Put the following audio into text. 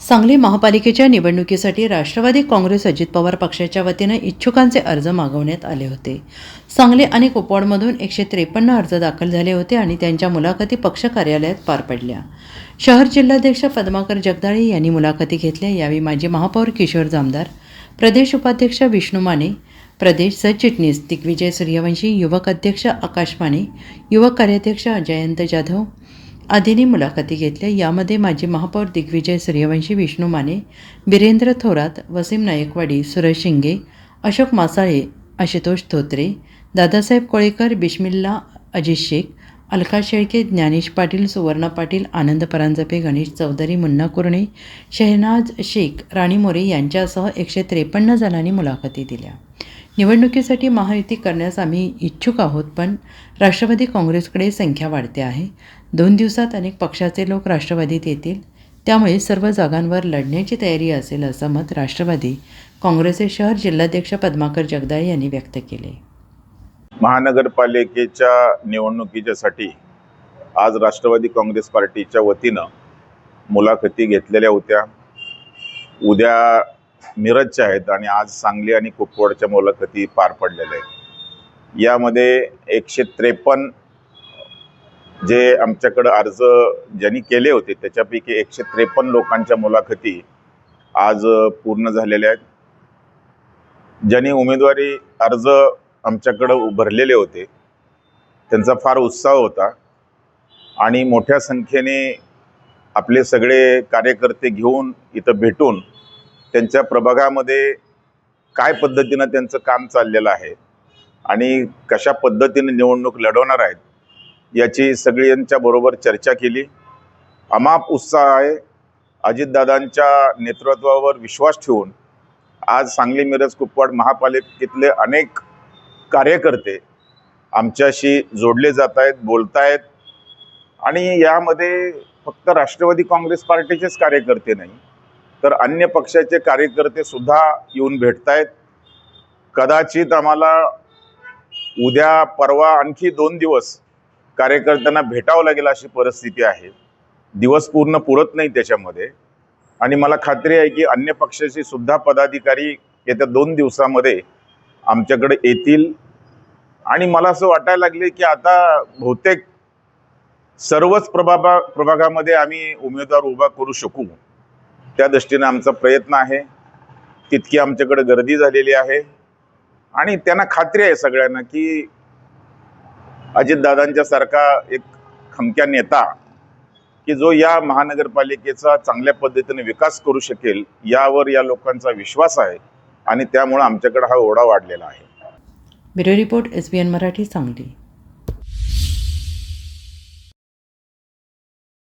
सांगली महापालिकेच्या निवडणुकीसाठी राष्ट्रवादी काँग्रेस अजित पवार पक्षाच्या वतीनं इच्छुकांचे अर्ज मागवण्यात आले होते. सांगली आणि कुपवाडमधून 153 अर्ज दाखल झाले होते आणि त्यांच्या मुलाखती पक्ष कार्यालयात पार पडल्या. शहर जिल्हाध्यक्ष पद्माकर जगदाळे यांनी मुलाखती घेतल्या. यावेळी माजी महापौर किशोर जामदार, प्रदेश उपाध्यक्ष विष्णू माने, प्रदेश सरचिटणीस दिग्विजय सूर्यवंशी, युवक अध्यक्ष आकाश माने, युवक कार्याध्यक्ष जयंत जाधव आदींनी मुलाखती घेतल्या. यामध्ये माजी महापौर दिग्विजय सूर्यवंशी, विष्णू माने, बिरेंद्र थोरात, वसीम नायकवाडी, सुरज शिंगे, अशोक मासाळे, आशुतोष धोत्रे, दादासाहेब कोळेकर, बिस्मिल्ला अजित शेख, अलका शेळके, ज्ञानेश पाटील, सुवर्णा पाटील, आनंद परांजपे, गणेश चौधरी, मुन्ना कुरणे, शहनाज शेख, राणी मोरे यांच्यासह 153 जणांनी मुलाखती दिल्या. निवडणुकीसाठी महायुती करण्यास आम्ही इच्छुक आहोत, पण राष्ट्रवादी काँग्रेसकडे संख्या वाढते आहे. 2 दिवसात अनेक पक्षाचे लोक राष्ट्रवादीत येतील, त्यामुळे सर्व जागांवर लढण्याची तयारी असेल, असं मत राष्ट्रवादी काँग्रेसचे शहर जिल्हाध्यक्ष पद्माकर जगदाळे यांनी व्यक्त केले. महानगरपालिकेच्या निवडणुकीच्यासाठी आज राष्ट्रवादी काँग्रेस पार्टीच्या वतीनं मुलाखती घेतलेल्या होत्या. उद्या मिरजच्या आहेत आणि आज सांगली आणि कुपवाडच्या मुलाखती पार पडलेल्या आहेत. यामध्ये 153 जे आमच्याकडं अर्ज ज्यांनी केले होते त्याच्यापैकी 153 लोकांच्या मुलाखती आज पूर्ण झालेल्या आहेत. ज्यांनी उमेदवारी अर्ज आमच्याकडं भरलेले होते त्यांचा फार उत्साह होता आणि मोठ्या संख्येने आपले सगळे कार्यकर्ते घेऊन इथं भेटून त्यांच्या प्रभागामध्ये काय पद्धतीनं त्यांचं काम चाललेलं आहे आणि कशा पद्धतीने निवडणूक लढवणार आहेत याची सगळ्यांच्या बरोबर चर्चा केली. अमाप उत्साह आहे. अजितदादांच्या नेतृत्वावर विश्वास ठेवून आज सांगली मिरज कुपवाड महापालिकेतले अनेक कार्यकर्ते आमच्याशी जोडले जात आहेत, बोलत आहेत आणि यामध्ये फक्त राष्ट्रवादी काँग्रेस पार्टीचेच कार्यकर्ते नाही तर अन्य पक्षाचे कार्यकर्ते सुद्धा येऊन भेटत आहेत. कदाचित आम्हाला उद्या परवा आणखी 2 दिवस कार्यकर्त्यांना भेटावं लागेल अशी परिस्थिती आहे. दिवस पूर्ण पुरत नाही त्याच्यामध्ये आणि मला खात्री आहे की अन्य पक्षाचे सुद्धा पदाधिकारी येत्या 2 दिवसामध्ये आमच्याकडे येतील आणि मला असं वाटायला लागले की आता बहुतेक सर्वच प्रभागामध्ये आम्ही उमेदवार उभा करू शकू. त्या दृष्टीने आमचा प्रयत्न आहे. तितकी आमच्याकडे गर्दी झालेली आहे आणि त्यांना खात्री आहे सगळ्यांना की अजितदादांच्या सारखा एक खमक्या नेता की जो या महानगरपालिकेचा चांगल्या पद्धतीने विकास करू शकेल यावर या लोकांचा विश्वास आहे आणि त्यामुळे आमच्याकडे हा ओढा वाढलेला आहे. Bureau report SBN Marathi, Sangli.